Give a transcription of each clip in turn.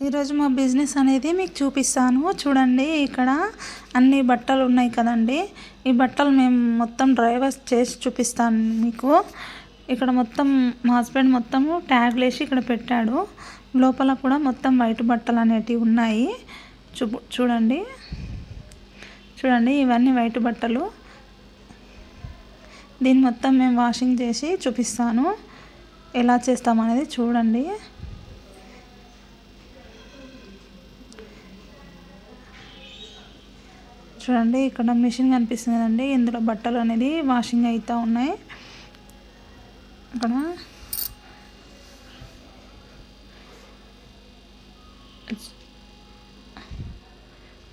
ఈరోజు మా బిజినెస్ అనేది మీకు చూపిస్తాను. చూడండి, ఇక్కడ అన్ని బట్టలు ఉన్నాయి కదండి. ఈ బట్టలు మేము మొత్తం డ్రైవర్స్ చేసి చూపిస్తాను మీకు. ఇక్కడ మొత్తం మా హస్బెండ్ మొత్తము ట్యాగ్లు వేసి ఇక్కడ పెట్టాడు. లోపల కూడా మొత్తం వైట్ బట్టలు అనేటివి ఉన్నాయి. చూడండి ఇవన్నీ వైట్ బట్టలు. దీన్ని మొత్తం మేము వాషింగ్ చేసి చూపిస్తాను, ఎలా చేస్తామనేది చూడండి. చూడండి, ఇక్కడ మిషన్ కనిపిస్తుంది కదండి. ఇందులో బట్టలు అనేది వాషింగ్ అవుతూ ఉన్నాయి. ఇక్కడ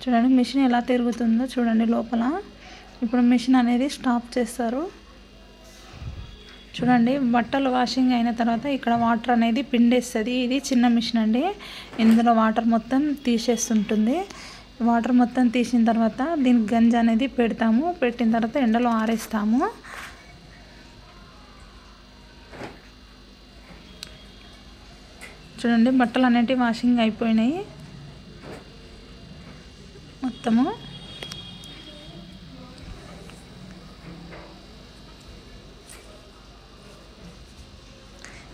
చూడండి మిషన్ ఎలా తిరుగుతుందో చూడండి లోపల. ఇప్పుడు మిషన్ అనేది స్టాప్ చేస్తారు. చూడండి, బట్టలు వాషింగ్ అయిన తర్వాత ఇక్కడ వాటర్ అనేది పిండేస్తుంది. ఇది చిన్న మిషన్ అండి. ఇందులో వాటర్ మొత్తం తీసేస్తుంటుంది. వాటర్ మొత్తం తీసిన తర్వాత దీనికి గంజి అనేది పెడతాము. పెట్టిన తర్వాత ఎండలో ఆరేస్తాము. చూడండి, బట్టలు అనేటివి వాషింగ్ అయిపోయినాయి మొత్తము.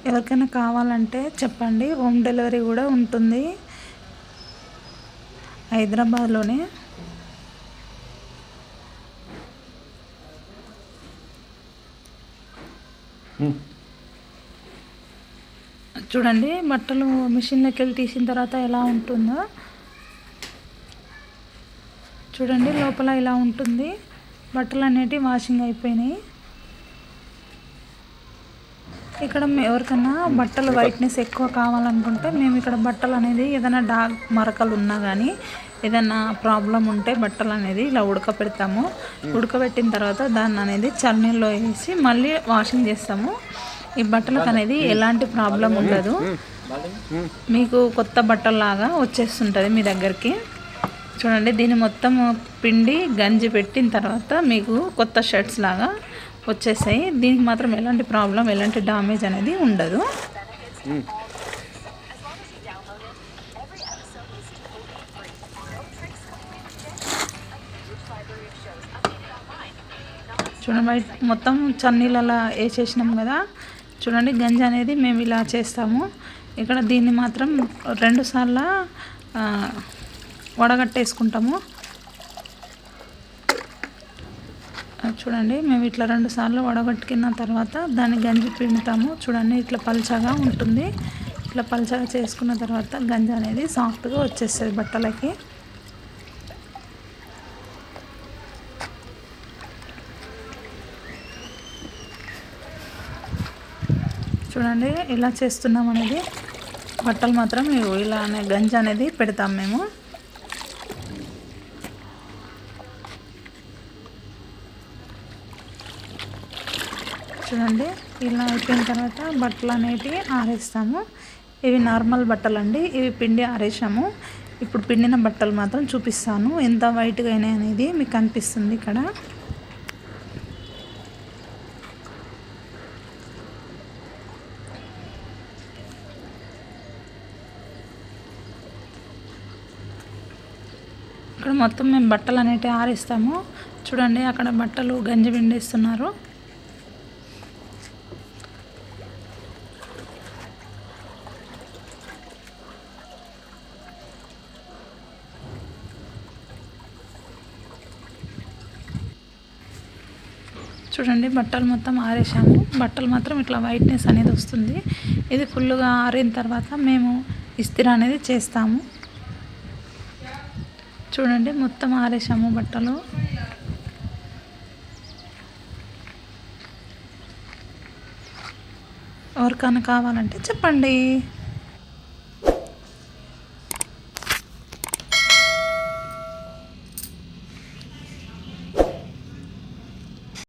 ఎవరికైనా కావాలంటే చెప్పండి, హోమ్ డెలివరీ కూడా ఉంటుంది హైదరాబాద్లోనే. చూడండి, బట్టలు మిషన్లోకి వెళ్ళి తీసిన తర్వాత ఎలా ఉంటుందో చూడండి. లోపల ఇలా ఉంటుంది. బట్టలు అనేటివి వాషింగ్ అయిపోయినాయి. ఇక్కడ ఎవరికైనా బట్టలు వైట్నెస్ ఎక్కువ కావాలనుకుంటే మేము ఇక్కడ బట్టలు అనేది ఏదైనా డాగ్ మరకలు ఉన్నా కానీ ఏదైనా ప్రాబ్లం ఉంటే బట్టలు అనేది ఇలా ఉడకబెడతాము. ఉడకబెట్టిన తర్వాత దాన్ని అనేది చన్నీళ్ళలో వేసి మళ్ళీ వాషింగ్ చేస్తాము. ఈ బట్టలకు అనేది ఎలాంటి ప్రాబ్లం ఉండదు. మీకు కొత్త బట్టల్లాగా వచ్చేస్తుంటుంది మీ దగ్గరికి. చూడండి, దీన్ని మొత్తం పిండి గంజి పెట్టిన తర్వాత మీకు కొత్త షర్ట్స్ లాగా వచ్చేసాయి. దీనికి మాత్రం ఎలాంటి ప్రాబ్లం, ఎలాంటి డ్యామేజ్ అనేది ఉండదు. చూడండి, మొత్తం చన్నీళ్ళలా వేసేసినాం కదా. చూడండి, గంజి అనేది మేము ఇలా చేస్తాము. ఇక్కడ దీన్ని మాత్రం 2 సార్లు వడగట్టేసుకుంటాము. చూడండి, మేము ఇట్లా 2 సార్లు వడగట్టుకున్న తర్వాత దాన్ని గంజి పిండుతాము. చూడండి, ఇట్లా పల్చగా ఉంటుంది. ఇట్లా పల్చగా చేసుకున్న తర్వాత గంజి అనేది సాఫ్ట్గా వచ్చేస్తుంది బట్టలకి. చూడండి, ఇలా చేస్తున్నాం అనేది. బట్టలు మాత్రం ఇలానే గంజి అనేది పెడతాం మేము. చూడండి, ఇలా అయిపోయిన తర్వాత బట్టలు అనేటివి ఆరేస్తాము. ఇవి నార్మల్ బట్టలు అండి. ఇవి పిండి ఆరేసాము. ఇప్పుడు పిండిన బట్టలు మాత్రం చూపిస్తాను ఎంత వైట్గా అయినాయి అనేది మీకు కనిపిస్తుంది ఇక్కడ. ఇక్కడ మొత్తం మేము బట్టలు అనేటివి ఆరేస్తాము. చూడండి, అక్కడ బట్టలు గంజి పిండేస్తున్నారు. చూడండి, బట్టలు మొత్తం ఆరేసాము. బట్టలు మాత్రం ఇట్లా వైట్నెస్ అనేది వస్తుంది. ఇది ఫుల్గా ఆరిన తర్వాత మేము ఇస్త్రీ అనేది చేస్తాము. చూడండి, మొత్తం ఆరేసాము బట్టలు. ఎవరికైనా కావాలంటే చెప్పండి.